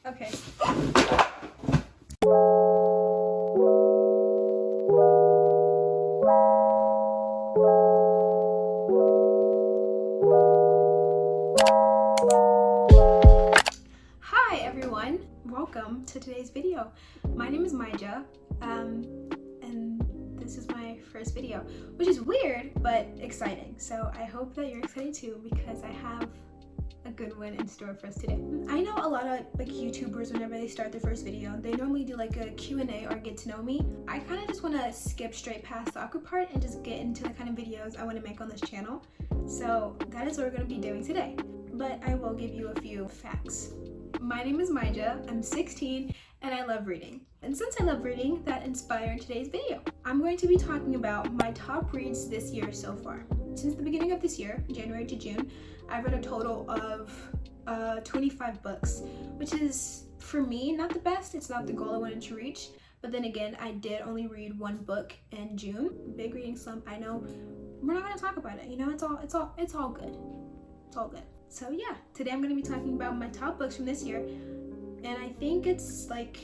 Okay. Hi everyone, welcome to today's video. My name is Maija, and this is my first video, which is weird but exciting. So I hope that you're excited too, because I have a good one in store for us today. I know a lot of like YouTubers, whenever they start their first video, they normally do like a Q&A or get to know me. I kind of just want to skip straight past the awkward part and just get into the kind of videos I want to make on this channel. So that is what we're going to be doing today. But I will give you a few facts. My name is Maija, I'm 16, and I love reading. And since I love reading, that inspired today's video. I'm going to be talking about my top reads this year so far. Since the beginning of this year, January to June, I've read a total of 25 books, which is, for me, not the best. It's not the goal I wanted to reach. But then again, I did only read one book in June. Big reading slump, I know. We're not going to talk about it. You know, it's all good. It's all good. So yeah, today I'm going to be talking about my top books from this year. And I think it's like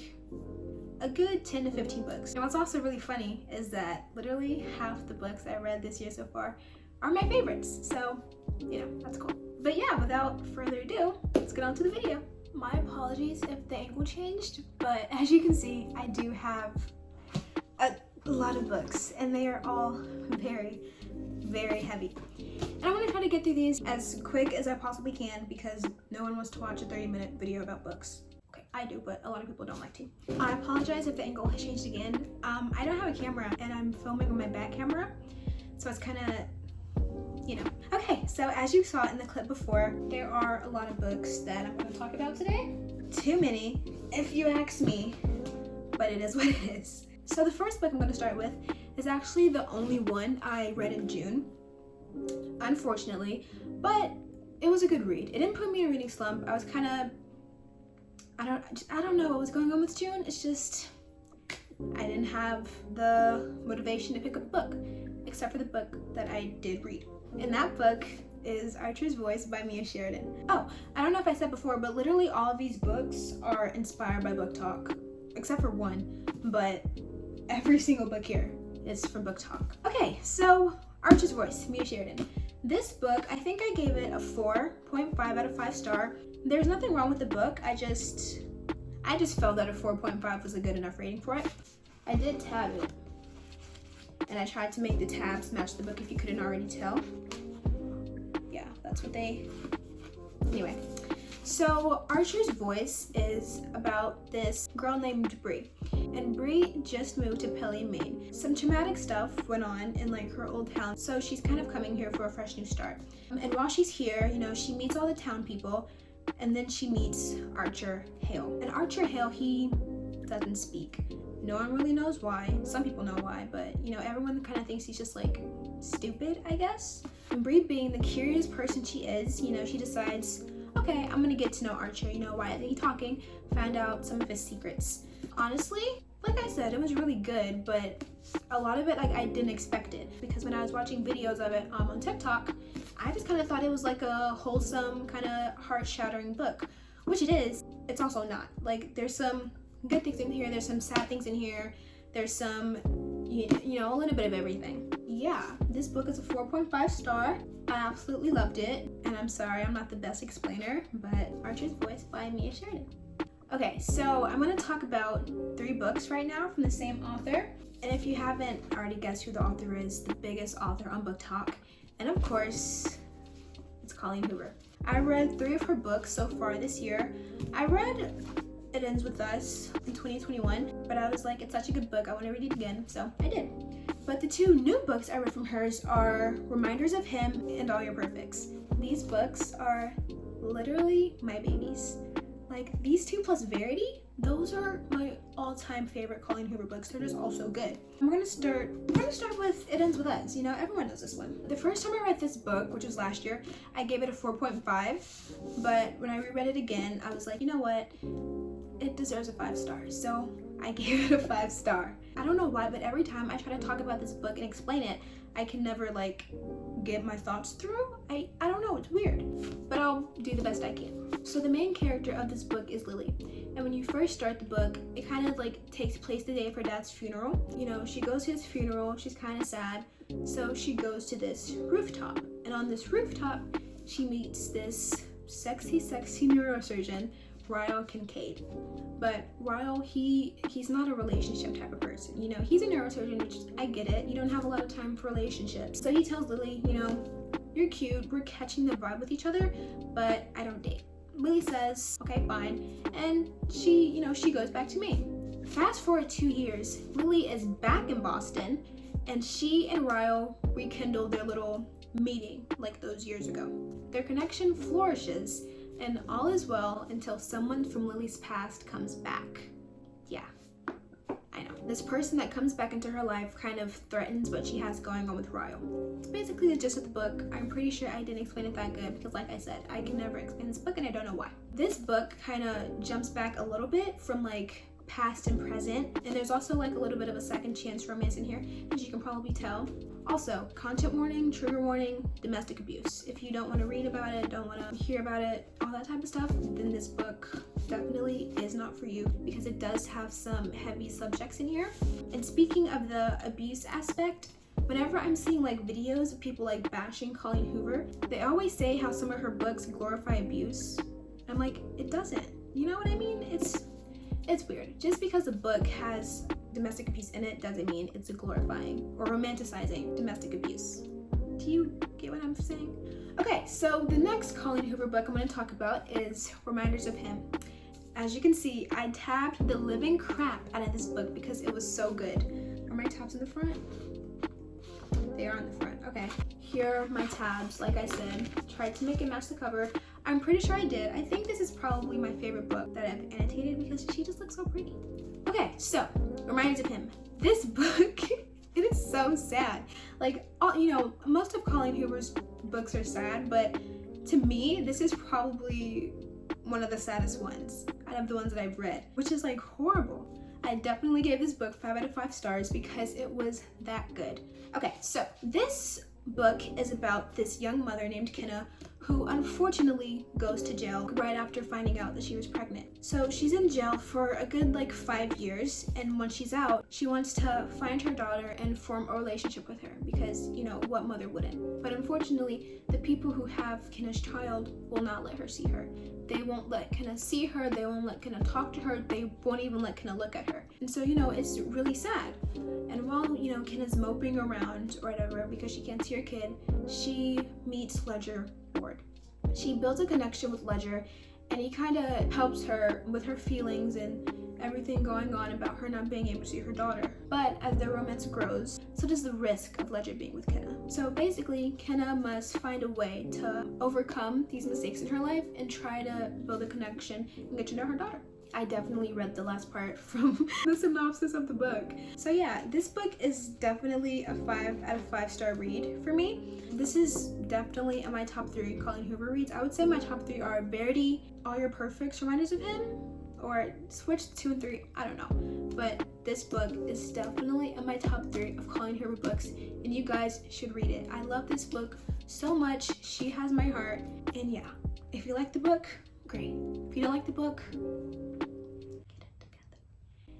a good 10 to 15 books. And what's also really funny is that literally half the books I read this year so far are my favorites. So, you know, that's cool. But yeah, without further ado, let's get on to the video. My apologies if the angle changed, but as you can see, I do have a lot of books and they are all very, very heavy. And I'm gonna try to get through these as quick as I possibly can because no one wants to watch a 30-minute video about books. Okay, I do, but a lot of people don't like to. I apologize if the angle has changed again. I don't have a camera and I'm filming with my back camera, so it's kind of, you know. Okay, so as you saw in the clip before, there are a lot of books that I'm going to talk about today. Too many, if you ask me, but it is what it is. So the first book I'm going to start with is actually the only one I read in June, unfortunately, but it was a good read. It didn't put me in a reading slump. I was kind of, I don't know what was going on with June. It's just, I didn't have the motivation to pick up a book, except for the book that I did read. And that book is Archer's Voice by Mia Sheridan. Oh, I don't know if I said before, but literally all of these books are inspired by Book Talk, except for one, but every single book here is from Book Talk. Okay, so Archer's Voice, Mia Sheridan. This book, I think I gave it a 4.5 out of 5 star. There's nothing wrong with the book. I just felt that a 4.5 was a good enough rating for it. I did tab it, and I tried to make the tabs match the book if you couldn't already tell. Yeah, that's what they... Anyway, so Archer's Voice is about this girl named Bree. And Bree just moved to Pelly, Maine. Some traumatic stuff went on in like her old town, so she's kind of coming here for a fresh new start. And while she's here, you know, she meets all the town people, and then she meets Archer Hale. And Archer Hale, he doesn't speak. No one really knows why. Some people know why, but you know, everyone kind of thinks he's just like stupid, I guess. And Bree, being the curious person she is, you know, she decides, okay, I'm gonna get to know Archer, you know, why isn't he talking? Find out some of his secrets. Honestly, like I said, it was really good, but a lot of it, like, I didn't expect it, because when I was watching videos of it on TikTok, I just kind of thought it was like a wholesome, kind of heart-shattering book, which it is. It's also not. Like, there's some good things in here, there's some sad things in here, there's some, you know, a little bit of everything. Yeah, this book is a 4.5 star. I absolutely loved it, and I'm sorry I'm not the best explainer, but Archer's Voice by Mia Sheridan. Okay, so I'm going to talk about 3 books right now from the same author. And if you haven't already guessed who the author is, the biggest author on Book Talk, and of course, it's Colleen Hoover. I read 3 of her books so far this year. I read It Ends With Us in 2021, but I was like, it's such a good book, I want to read it again, so I did. But the 2 new books I read from hers are Reminders of Him and All Your Perfects. These books are literally my babies. Like, these 2 plus Verity, those are my all-time favorite Colleen Hoover books. They're just also good. We're gonna start with It Ends With Us. You know, everyone knows this one. The first time I read this book, which was last year, I gave it a 4.5, but when I reread it again, I was like, you know what? It deserves a 5 star, so I gave it a 5 star. I don't know why, but every time I try to talk about this book and explain it, I can never, like, get my thoughts through. I don't know, it's weird, but I'll do the best I can. So the main character of this book is Lily, and when you first start the book, it kind of like takes place the day of her dad's funeral. You know, she goes to his funeral, she's kind of sad, so she goes to this rooftop, and on this rooftop, she meets this sexy neurosurgeon, Ryle Kincaid. But Ryle, he's not a relationship type of person. You know, he's a neurosurgeon, which I get it. You don't have a lot of time for relationships. So he tells Lily, you know, you're cute, we're catching the vibe with each other, but I don't date. Lily says, okay, fine. And she goes back to Maine. Fast forward 2 years, Lily is back in Boston, and she and Ryle rekindle their little meeting like those years ago. Their connection flourishes, and all is well until someone from Lily's past comes back. Yeah, I know. This person that comes back into her life kind of threatens what she has going on with Ryle. It's basically the gist of the book. I'm pretty sure I didn't explain it that good because, like I said, I can never explain this book and I don't know why. This book kind of jumps back a little bit from like past and present, and there's also like a little bit of a second chance romance in here, as you can probably tell. Also, content warning, trigger warning, domestic abuse. If you don't want to read about it, don't want to hear about it, all that type of stuff, then this book definitely is not for you, because it does have some heavy subjects in here. And speaking of the abuse aspect, whenever I'm seeing like videos of people like bashing Colleen Hoover, they always say how some of her books glorify abuse. I'm like, it doesn't. You know what I mean? It's weird. Just because a book has domestic abuse in it doesn't mean it's glorifying or romanticizing domestic abuse. Do you get what I'm saying? Okay, so the next Colleen Hoover book I'm going to talk about is Reminders of Him. As you can see, I tabbed the living crap out of this book because it was so good. Are my tabs in the front? They are on the front. Okay. Here are my tabs. Like I said, tried to make it match the cover. I'm pretty sure I did. I think this is probably my favorite book that I've annotated because she just looks so pretty. Okay, so Reminders of Him. This book, it is so sad. Like, most of Colleen Hoover's books are sad, but to me, this is probably one of the saddest ones out of the ones that I've read, which is like horrible. I definitely gave this book 5 out of 5 stars because it was that good. Okay, so this book is about this young mother named Kenna who unfortunately goes to jail right after finding out that she was pregnant. So she's in jail for a good 5 years, and when she's out, she wants to find her daughter and form a relationship with her because, what mother wouldn't? But unfortunately, the people who have Kenna's child will not let her see her. They won't let Kenna see her, they won't let Kenna talk to her, they won't even let Kenna look at her. And so, it's really sad. And while, Kenna's moping around or whatever because she can't see her kid, she meets Ledger Ward. She builds a connection with Ledger, and he kind of helps her with her feelings and everything going on about her not being able to see her daughter. But as their romance grows, so does the risk of Ledger being with Kenna. So basically, Kenna must find a way to overcome these mistakes in her life and try to build a connection and get to know her daughter. I definitely read the last part from the synopsis of the book. So yeah, this book is definitely a 5 out of 5 star read for me. This is definitely in my top 3 Colleen Hoover reads. I would say my top 3 are Verity, All Your Perfects, Reminders of Him, or switch 2 and 3, I don't know. But this book is definitely in my top 3 of Colleen Hoover books, and you guys should read it. I love this book so much. She has my heart. And yeah, if you like the book, great. If you don't like the book, get it together.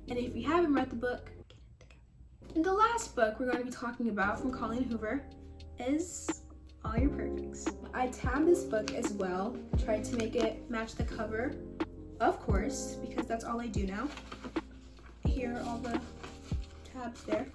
And if you haven't read the book, get it together. And the last book we're going to be talking about from Colleen Hoover is All Your Perfects. I tabbed this book as well, tried to make it match the cover, of course, because that's all I do now. Here are all the tabs there.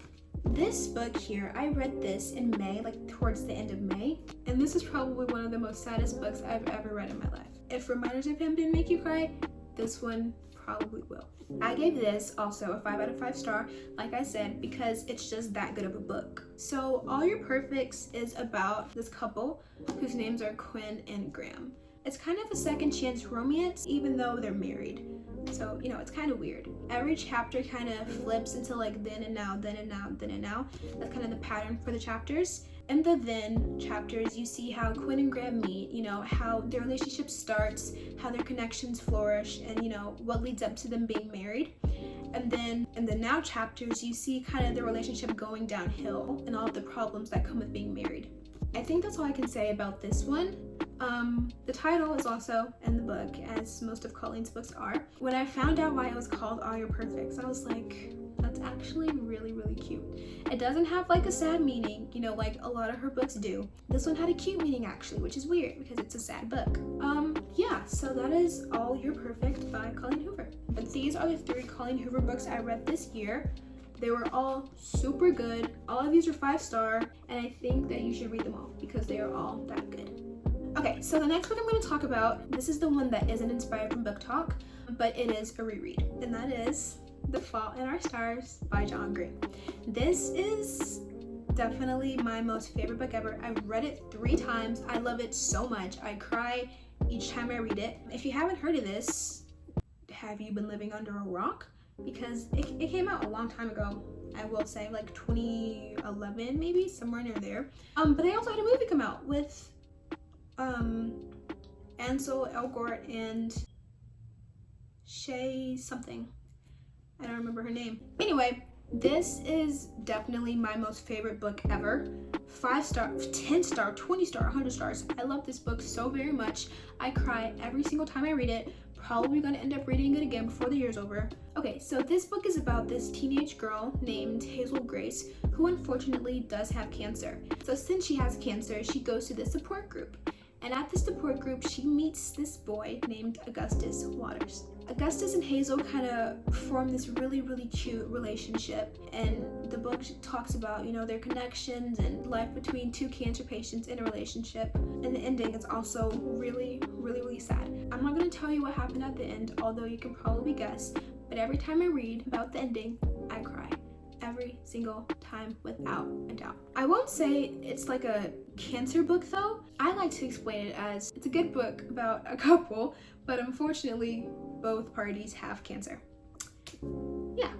This book here, I read this in May, towards the end of May, and this is probably one of the most saddest books I've ever read in my life. If Reminders of Him didn't make you cry, this one probably will. I gave this also a 5 out of 5 star, like I said, because it's just that good of a book. So All Your Perfects is about this couple whose names are Quinn and Graham. It's kind of a second chance romance, even though they're married. So, it's kind of weird. Every chapter kind of flips into then and now, then and now, then and now. That's kind of the pattern for the chapters. In the then chapters, you see how Quinn and Graham meet, how their relationship starts, how their connections flourish, and, what leads up to them being married. And then in the now chapters, you see kind of the relationship going downhill and all of the problems that come with being married. I think that's all I can say about this one. The title is also in the book, as most of Colleen's books are. When I found out why it was called All Your Perfects, I was like, that's actually really, really cute. It doesn't have like a sad meaning, you know, like a lot of her books do. This one had a cute meaning actually, which is weird because it's a sad book. Yeah, so that is All You're Perfect by Colleen Hoover. But these are the 3 Colleen Hoover books I read this year. They were all super good. All of these are 5-star, and I think that you should read them all because they are all that good. Okay, so the next book I'm going to talk about, this is the one that isn't inspired from book talk, but it is a reread, and that is The Fault in Our Stars by John Green. This is definitely my most favorite book ever. I've read it 3 times. I love it so much. I cry each time I read it. If you haven't heard of this, have you been living under a rock? Because it came out a long time ago. I will say like 2011 maybe, somewhere near there. But they also had a movie come out with Ansel Elgort and Shay something. I don't remember her name. Anyway, this is definitely my most favorite book ever. 5-star, 10-star, 20-star, 100 stars. I love this book so very much. I cry every single time I read it. Probably gonna end up reading it again before the year's over. Okay, so this book is about this teenage girl named Hazel Grace who unfortunately does have cancer. So since she has cancer, she goes to this support group. And at this support group, she meets this boy named Augustus Waters. Augustus and Hazel kind of form this really, really cute relationship. And the book talks about, you know, their connections and life between 2 cancer patients in a relationship. And the ending is also really, really, really sad. I'm not going to tell you what happened at the end, although you can probably guess. But every time I read about the ending, I cry. Every single time without a doubt. I won't say it's like a cancer book though. I like to explain it as it's a good book about a couple, but unfortunately both parties have cancer. Yeah,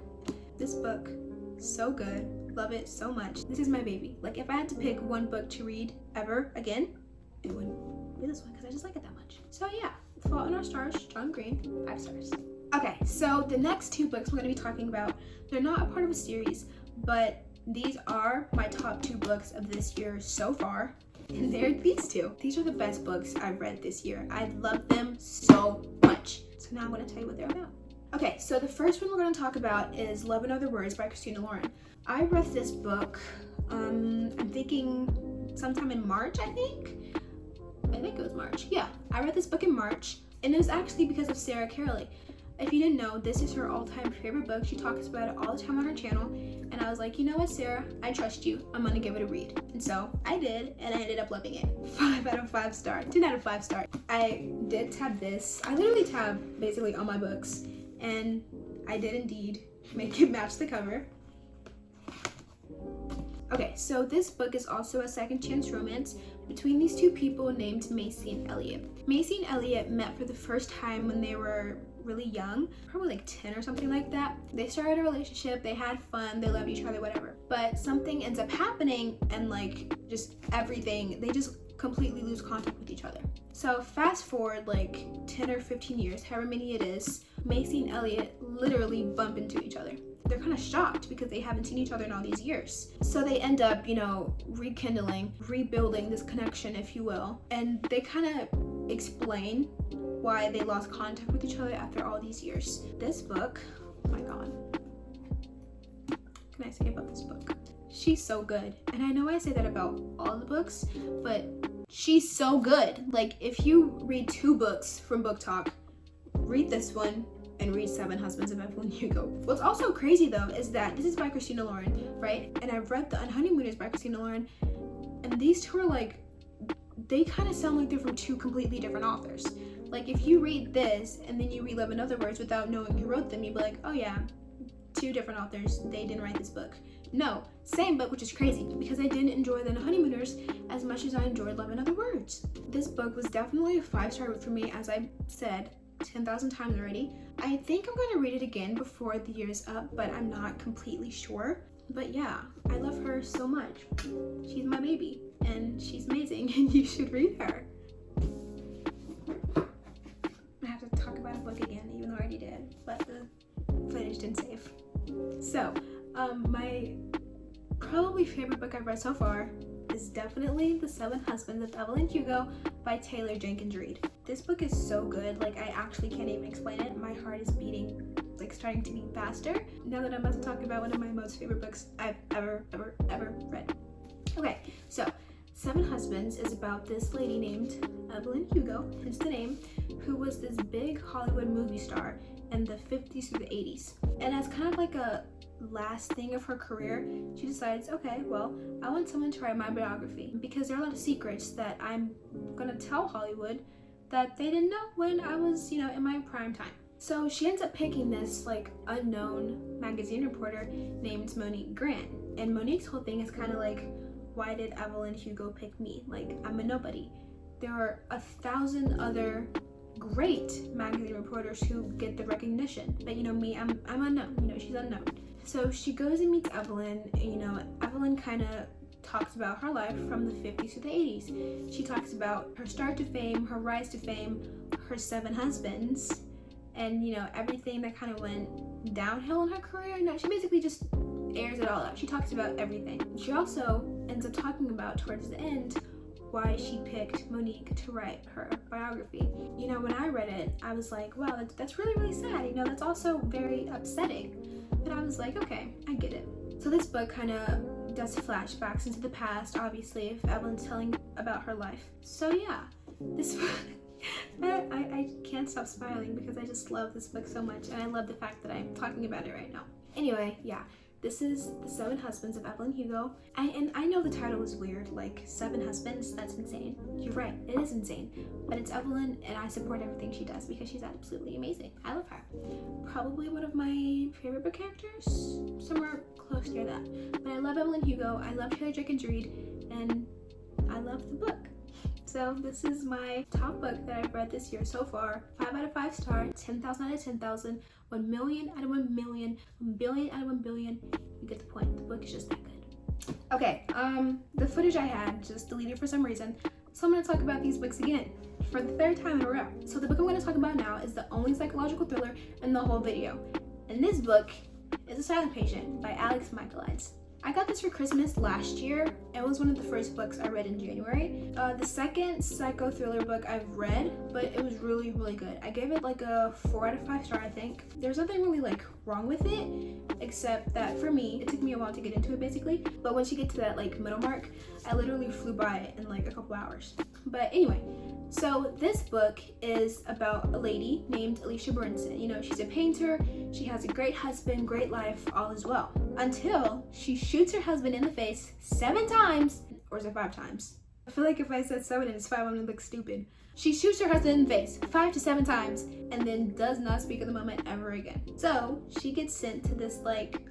this book, so good. Love it so much. This is my baby. Like if I had to pick one book to read ever again, it wouldn't be this one because I just like it that much. So yeah, Fault in Our Stars, John Green, 5 stars. Okay, so the next 2 books we're going to be talking about, they're not a part of a series, but these are my top 2 books of this year so far, and they're these 2. These are the best books I've read this year. I love them so much. So now I'm going to tell you what they're about. Okay, so the first one we're going to talk about is Love and Other Words by Christina Lauren. I read this book, I'm thinking sometime in March, I think it was March. Yeah, I read this book in March, and it was actually because of Sarah Caroley. If you didn't know, this is her all-time favorite book. She talks about it all the time on her channel. And I was like, you know what, Sarah? I trust you. I'm gonna give it a read. And so I did, and I ended up loving it. 5 out of 5 star. 10 out of 5 star. I did tab this. I literally tab basically all my books. And I did indeed make it match the cover. Okay, so this book is also a second chance romance between these 2 people named Macy and Elliot. Macy and Elliot met for the first time when they were really young, probably like 10 or something like that. They started a relationship, they had fun, they loved each other, whatever. But something ends up happening and like just everything, they just completely lose contact with each other. So fast forward like 10 or 15 years, however many it is, Macy and Elliot literally bump into each other. They're kind of shocked because they haven't seen each other in all these years. So they end up, you know, rekindling, rebuilding this connection, if you will. And they kind of explain why they lost contact with each other after all these years. This book, oh my god. What can I say about this book? She's so good. And I know I say that about all the books, but she's so good. Like if you read 2 books from Book Talk, read this one and read 7 Husbands of Evelyn Hugo. What's also crazy though is that this is by Christina Lauren, right? And I've read The Unhoneymooners by Christina Lauren, and these 2 are like, they kind of sound like they're from 2 completely different authors. Like if you read this and then you read Love and Other Words without knowing who wrote them, you'd be like, oh yeah, 2 different authors, they didn't write this book. No, same book, which is crazy because I didn't enjoy The Honeymooners as much as I enjoyed Love and Other Words. This book was definitely a 5-star book for me, as I said 10,000 times already. I think I'm going to read it again before the year's up, but I'm not completely sure. But yeah, I love her so much. She's my baby and she's amazing and you should read her. I have to talk about a book again, even though I already did, but the footage didn't save. So, my probably favorite book I've read so far is definitely The Seven Husbands of Evelyn Hugo by Taylor Jenkins Reid. This book is so good, like I actually can't even explain it. My heart is beating, like starting to beat faster now that I'm about to talk about one of my most favorite books I've ever read. Okay, so Seven Husbands is about this lady named Evelyn Hugo, hence the name, who was this big Hollywood movie star in the 50s through the 80s. And as kind of like a last thing of her career, she decides, okay, well, I want someone to write my biography because there are a lot of secrets that I'm gonna tell Hollywood that they didn't know when I was, in my prime time. So she ends up picking this like unknown magazine reporter named Monique Grant. And Monique's whole thing is kind of like, why did Evelyn Hugo pick me? Like, I'm a nobody. There are 1,000 other great magazine reporters who get the recognition. But me, I'm unknown, she's unknown. So she goes and meets Evelyn, Evelyn kind of talks about her life from the 50s to the 80s. She talks about her start to fame, her rise to fame, her 7 husbands, and everything that kind of went downhill in her career. No, she basically just airs it all out. She talks about everything. She also ends up talking about towards the end why she picked Monique to write her biography. When I read it, I was like, wow, that's really, really sad. That's also very upsetting. But I was like, okay, I get it. So this book kind of does flashbacks into the past, obviously, if Evelyn's telling about her life. So yeah, this book, I can't stop smiling because I just love this book so much, and I love the fact that I'm talking about it right now. Anyway, yeah. This is The Seven Husbands of Evelyn Hugo. And I know the title is weird, like 7 husbands, that's insane. You're right, it is insane. But it's Evelyn, and I support everything she does because she's absolutely amazing. I love her. Probably one of my favorite book characters, somewhere close near that. But I love Evelyn Hugo, I love Taylor Jenkins Reid, and I love the book. So this is my top book that I've read this year so far. 5 out of 5 stars, 10,000 out of 10,000, 1 million out of 1 million, 1 billion out of 1 billion. You get the point. The book is just that good. Okay, the footage I had just deleted for some reason, so I'm going to talk about these books again for the 3rd time in a row. So the book I'm going to talk about now is the only psychological thriller in the whole video. And this book is A Silent Patient by Alex Michaelides. I got this for Christmas last year. It was one of the first books I read in January. The second psycho thriller book I've read, but it was really, really good. I gave it like a 4 out of 5 star, I think. There's nothing really like wrong with it, except that for me, it took me a while to get into it basically. But once you get to that like middle mark, I literally flew by it in like a couple hours. But anyway, so this book is about a lady named Alicia Brinson. She's a painter, she has a great husband, great life, all is well. Until she shoots her husband in the face 7 times, or is it 5 times? I feel like if I said 7 and it's 5, I'm gonna look stupid. She shoots her husband in the face 5 to 7 times and then does not speak at the moment ever again. So she gets sent to this like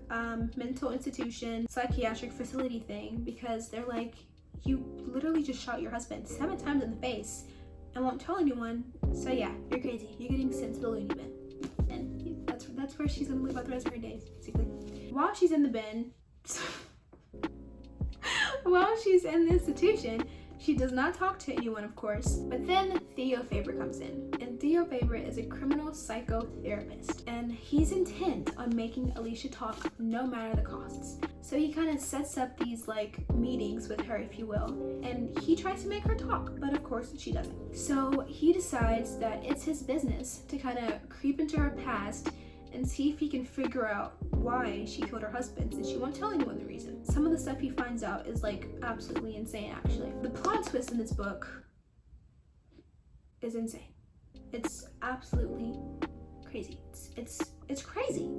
mental institution, psychiatric facility thing because they're like, you literally just shot your husband 7 times in the face and won't tell anyone. So yeah, you're crazy. You're getting sent to the loony bin. And that's where she's gonna live out the rest of her days, basically. While she's in the bin, while she's in the institution, she does not talk to anyone, of course. But then Theo Faber comes in. And Theo Faber is a criminal psychotherapist. And he's intent on making Alicia talk no matter the costs. So he kind of sets up these like meetings with her, if you will. And he tries to make her talk, but of course she doesn't. So he decides that it's his business to kind of creep into her past and see if he can figure out why she killed her husband, since she won't tell anyone the reason. Some of the stuff he finds out is like absolutely insane, actually. The plot twist in this book is insane. It's absolutely crazy. It's crazy,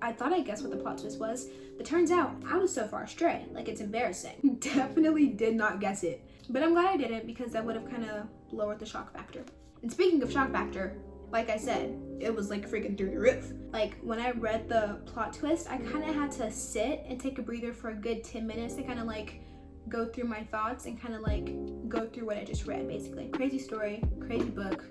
I thought I guessed what the plot twist was, but turns out I was so far astray. Like, it's embarrassing. Definitely did not guess it. But I'm glad I didn't, because that would have kind of lowered the shock factor. And speaking of shock factor, like I said, it was like freaking through the roof. Like, when I read the plot twist, I kind of had to sit and take a breather for a good 10 minutes to kind of like go through my thoughts and kind of like go through what I just read, basically. Crazy story, crazy book,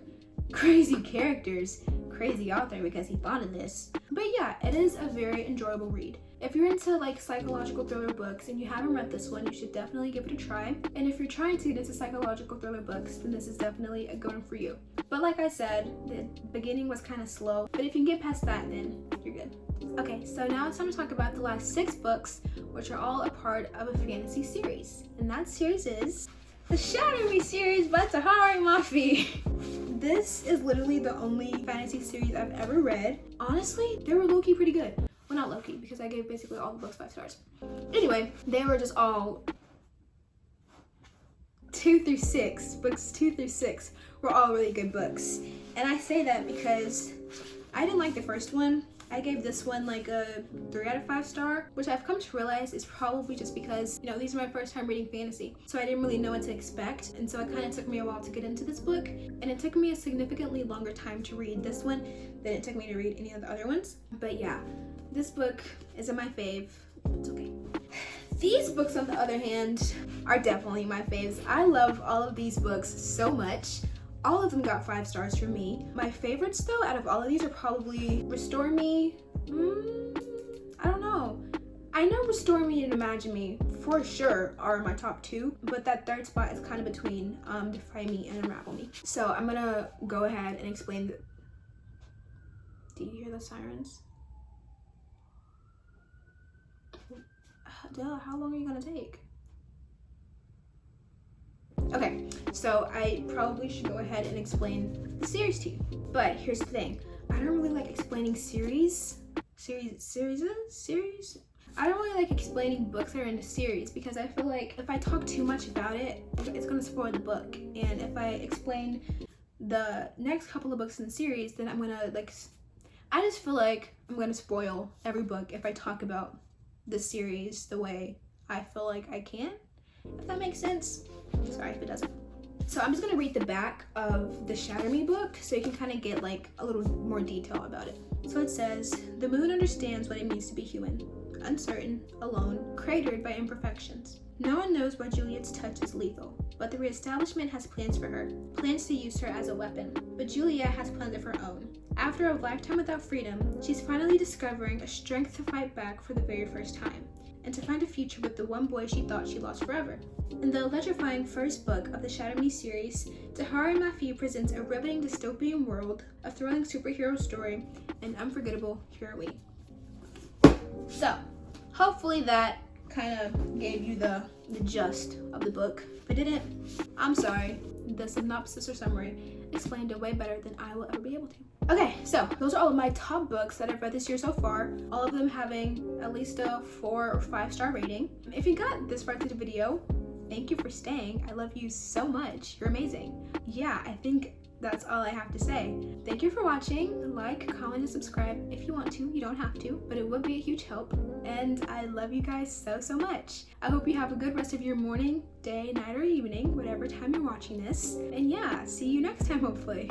crazy characters, crazy author because he thought of this. But yeah, it is a very enjoyable read. If you're into like psychological thriller books and you haven't read this one, you should definitely give it a try. And if you're trying to get into psychological thriller books, then this is definitely a good one for you. But like I said, the beginning was kind of slow, but if you can get past that, then you're good. Okay, so now it's time to talk about the last 6 books, which are all a part of a fantasy series. And that series is the Shadowy series by Tahari Mafi. This is literally the only fantasy series I've ever read. Honestly, they were low-key pretty good. Well, not low-key, because I gave basically all the books 5 stars. Anyway, they were just all 2 through 6. Books 2 through 6 were all really good books. And I say that because I didn't like the first one. I gave this one like a 3 out of 5 star, which I've come to realize is probably just because, you know, these are my first time reading fantasy. So I didn't really know what to expect. And so it kind of took me a while to get into this book. And it took me a significantly longer time to read this one than it took me to read any of the other ones. But yeah, this book isn't my fave. It's okay. These books, on the other hand, are definitely my faves. I love all of these books so much. All of them got 5 stars from me. My favorites though, out of all of these, are probably Restore Me. I don't know. I know Restore Me and Imagine Me for sure are my top 2, but that third spot is kind of between Defy Me and Unravel Me. So I'm gonna go ahead and explain Do you hear the sirens? Duh, how long are you gonna take? Okay, so I probably should go ahead and explain the series to you. But here's the thing. I don't really like explaining series. I don't really like explaining books that are in a series because I feel like if I talk too much about it, it's gonna spoil the book. And if I explain the next couple of books in the series, then I'm gonna I just feel like I'm gonna spoil every book if I talk about the series the way I feel like I can, if that makes sense. Sorry if it doesn't. So I'm just gonna read the back of the Shatter Me book so you can kind of get like a little more detail about it. So it says, the moon understands what it means to be human, uncertain, alone, cratered by imperfections. No one knows why Juliet's touch is lethal, but the reestablishment has plans for her, plans to use her as a weapon. But Juliet has plans of her own. After a lifetime without freedom, she's finally discovering a strength to fight back for the very first time, and to find a future with the one boy she thought she lost forever. In the electrifying first book of the Shadow Me series, Tahari Mafi presents a riveting dystopian world, a thrilling superhero story, and unforgettable heroine. So, hopefully that kind of gave you the gist of the book. If it didn't, I'm sorry. The synopsis or summary explained it way better than I will ever be able to. Okay, so those are all of my top books that I've read this year so far, all of them having at least a 4 or 5 star rating. If you got this far through the video, thank you for staying. I love you so much. You're amazing. Yeah, I think that's all I have to say. Thank you for watching. Like, comment, and subscribe if you want to. You don't have to, but it would be a huge help. And I love you guys so much. I hope you have a good rest of your morning, day, night, or evening, whatever time you're watching this. And yeah, see you next time, hopefully.